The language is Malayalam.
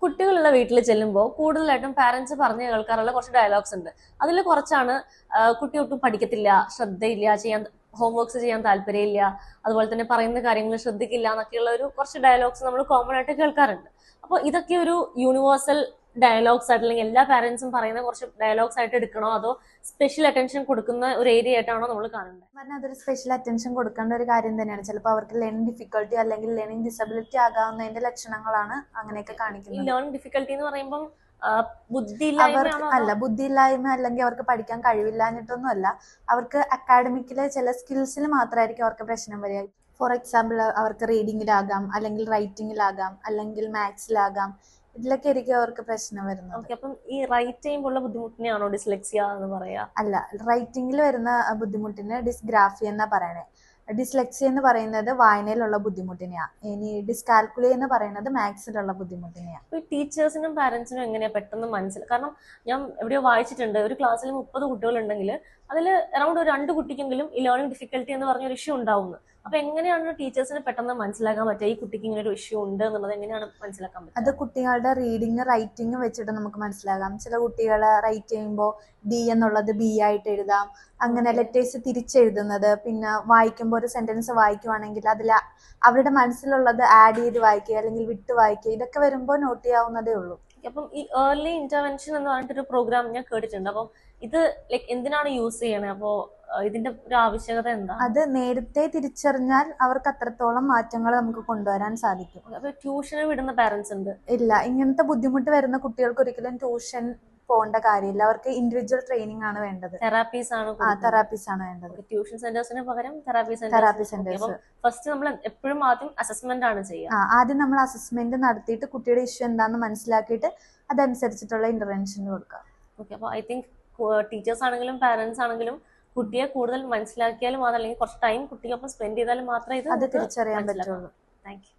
കുട്ടികളുള്ള വീട്ടിൽ ചെല്ലുമ്പോൾ കൂടുതലായിട്ടും പാരന്റ്സ് പറഞ്ഞു കേൾക്കാറുള്ള കുറച്ച് ഡയലോഗ്സ് ഉണ്ട്. അതിൽ കുറച്ചാണ് കുട്ടി ഒട്ടും പഠിക്കത്തില്ല, ശ്രദ്ധയില്ല, ഹോംവർക്ക്സ് ചെയ്യാൻ താല്പര്യമില്ല, അതുപോലെ തന്നെ പറയുന്ന കാര്യങ്ങൾ ശ്രദ്ധിക്കില്ല എന്നൊക്കെയുള്ള ഒരു കുറച്ച് ഡയലോഗ്സ് നമ്മൾ കോമൺ ആയിട്ട് കേൾക്കാറുണ്ട്. അപ്പോൾ ഇതൊക്കെ ഒരു യൂണിവേഴ്സൽ ഡയലോഗ്സ് ആയിട്ട് അല്ലെങ്കിൽ എല്ലാ പാരന്റ്സും പറയുന്ന കുറച്ച് ഡയലോഗ്സ് ആയിട്ട് എടുക്കണോ, അതോ സ്പെഷ്യൽ അറ്റൻഷൻ കൊടുക്കുന്ന ഒരു ഏരിയ ആയിട്ടാണോ നമ്മൾ കാണുന്നത്? പറഞ്ഞാൽ അതൊരു സ്പെഷ്യൽ അറ്റൻഷൻ കൊടുക്കേണ്ട ഒരു കാര്യം തന്നെയാണ്. ചിലപ്പോൾ അവർക്ക് ലേണിംഗ് ഡിഫിക്കൽട്ടി അല്ലെങ്കിൽ ലേണിംഗ് ഡിസബിലിറ്റി ആകാവുന്നതിന്റെ ലക്ഷണങ്ങളാണ് അങ്ങനെയൊക്കെ ഈ കാണിക്കുന്നത്. ലേണിംഗ് ഡിഫിക്കൽട്ടി എന്ന് പറയുമ്പോൾ അവർക്ക് ബുദ്ധിയില്ലായ്മയാണോ? ബുദ്ധിയില്ലായ്മ അല്ലെങ്കിൽ അവർക്ക് പഠിക്കാൻ കഴിവില്ലാഞ്ഞിട്ടൊന്നും അല്ല. അവർക്ക് അക്കാഡമിക്കിലെ ചില സ്കിൽസിൽ മാത്രമായിരിക്കും അവർക്ക് പ്രശ്നം വരിക. ഫോർ എക്സാമ്പിൾ, അവർക്ക് റീഡിങ്ങിലാകാം, അല്ലെങ്കിൽ റൈറ്റിങ്ങിലാകാം, അല്ലെങ്കിൽ മാത്സിലാകാം. ഇതിലൊക്കെ ആയിരിക്കും അവർക്ക് പ്രശ്നം വരുന്നത്. അപ്പം ഈ റൈറ്റ് ചെയ്യുമ്പോഴുള്ള ബുദ്ധിമുട്ടിനെയാണോ ഡിസ്ലെക്സിയ എന്ന് പറയാ? അല്ല, റൈറ്റിംഗിൽ വരുന്ന ബുദ്ധിമുട്ടിന് ഡിസ്ഗ്രാഫി എന്നാ പറയണേ. ഡിസ്ലെക്സി എന്ന് പറയുന്നത് വായനയിലുള്ള ബുദ്ധിമുട്ടിനെയാ. ഇനി ഡിസ്കാൽക്കുലി എന്ന് പറയുന്നത് മാത്സിലുള്ള ബുദ്ധിമുട്ടിനെയാ. ടീച്ചേഴ്സിനും പാരന്റ്സിനും എങ്ങനെയാ പെട്ടെന്ന് മനസ്സിലാക്കുക? കാരണം ഞാൻ എവിടെയോ വായിച്ചിട്ടുണ്ട്, ഒരു ക്ലാസ്സിൽ 30 കുട്ടികൾ ഉണ്ടെങ്കിൽ അതിൽ അറൌണ്ട് ഒരു 2 കുട്ടിക്കെങ്കിലും ഈ ലേണിംഗ് ഡിഫിക്കൽട്ടി എന്ന് പറഞ്ഞൊരു ഇഷ്യൂ ഉണ്ടാവുന്നത്. അപ്പൊ എങ്ങനെയാണ് ടീച്ചേഴ്സിന് പെട്ടെന്ന് മനസ്സിലാക്കാൻ പറ്റുക ഈ കുട്ടിക്ക് ഇങ്ങനെ ഒരു ഇഷ്യൂ ഉണ്ട് എന്നുള്ളത്? എങ്ങനെയാണ് മനസ്സിലാക്കാൻ പറ്റുക? അത് കുട്ടികളുടെ റീഡിങ് റൈറ്റിംഗ് വെച്ചിട്ട് നമുക്ക് മനസ്സിലാകാം. ചില കുട്ടികളെ റൈറ്റ് ചെയ്യുമ്പോൾ ഡി എന്നുള്ളത് ബി ആയിട്ട് എഴുതാം. അങ്ങനെ ലെറ്റേഴ്സ് തിരിച്ചെഴുതുന്നത്, പിന്നെ വായിക്കുമ്പോൾ ഒരു സെന്റൻസ് വായിക്കുവാണെങ്കിൽ അതിൽ അവരുടെ മനസ്സിലുള്ളത് ആഡ് ചെയ്ത് വായിക്കുക അല്ലെങ്കിൽ വിട്ട് വായിക്കുക, ഇതൊക്കെ വരുമ്പോൾ നോട്ട് ചെയ്യാവുന്നതേ ഉള്ളൂ. അപ്പം ഈ ഏർലി ഇന്റർവെൻഷൻ എന്ന് പറഞ്ഞിട്ടൊരു പ്രോഗ്രാം ഞാൻ കേട്ടിട്ടുണ്ട്. അപ്പം ഇത് ലൈക്ക് എന്തിനാണ് യൂസ് ചെയ്യണേ? അപ്പോ ഇതിന്റെ ഒരു ആവശ്യകത എന്താ? അത് നേരത്തെ തിരിച്ചറിഞ്ഞാൽ അവർക്ക് അത്രത്തോളം മാറ്റങ്ങൾ നമുക്ക് കൊണ്ടുവരാൻ സാധിക്കും. അപ്പൊ ട്യൂഷന് വിടുന്ന പാരന്റ്സ് ഉണ്ട്? ഇല്ല, ഇങ്ങനത്തെ ബുദ്ധിമുട്ട് വരുന്ന കുട്ടികൾക്ക് ഒരിക്കലും ട്യൂഷൻ പോകേണ്ട കാര്യമില്ല. അവർക്ക് ഇൻഡിവിജ്വൽ ട്രെയിനിങ് ആണ് വേണ്ടത്. തെറാപ്പീസ് ആണ് വേണ്ടത്. ട്യൂഷൻ സെന്റേഴ്സിന് പകരം തെറാപ്പി സെന്റേഴ്സ്. ഫസ്റ്റ് നമ്മൾ എപ്പോഴും ആദ്യം അസസ്മെന്റ് ആണ് ചെയ്യുക. ആദ്യം നമ്മൾ അസസ്മെന്റ് നടത്തിയിട്ട് കുട്ടിയുടെ ഇഷ്യൂ എന്താണെന്ന് മനസ്സിലാക്കിയിട്ട് അതനുസരിച്ചിട്ടുള്ള ഇന്റർവെൻഷൻ കൊടുക്കാം. ഓക്കെ, അപ്പോൾ ഐ തിങ്ക് ടീച്ചേഴ്സ് ആണെങ്കിലും പാരന്റ്സ് ആണെങ്കിലും കുട്ടിയെ കൂടുതൽ മനസ്സിലാക്കിയാലും അതല്ലെങ്കിൽ കുറച്ച് ടൈം കുട്ടിക്കൊപ്പം സ്പെൻഡ് ചെയ്താലും മാത്രമേ ഇത് തിരിച്ചറിയാൻ പറ്റുള്ളൂ. Thank you.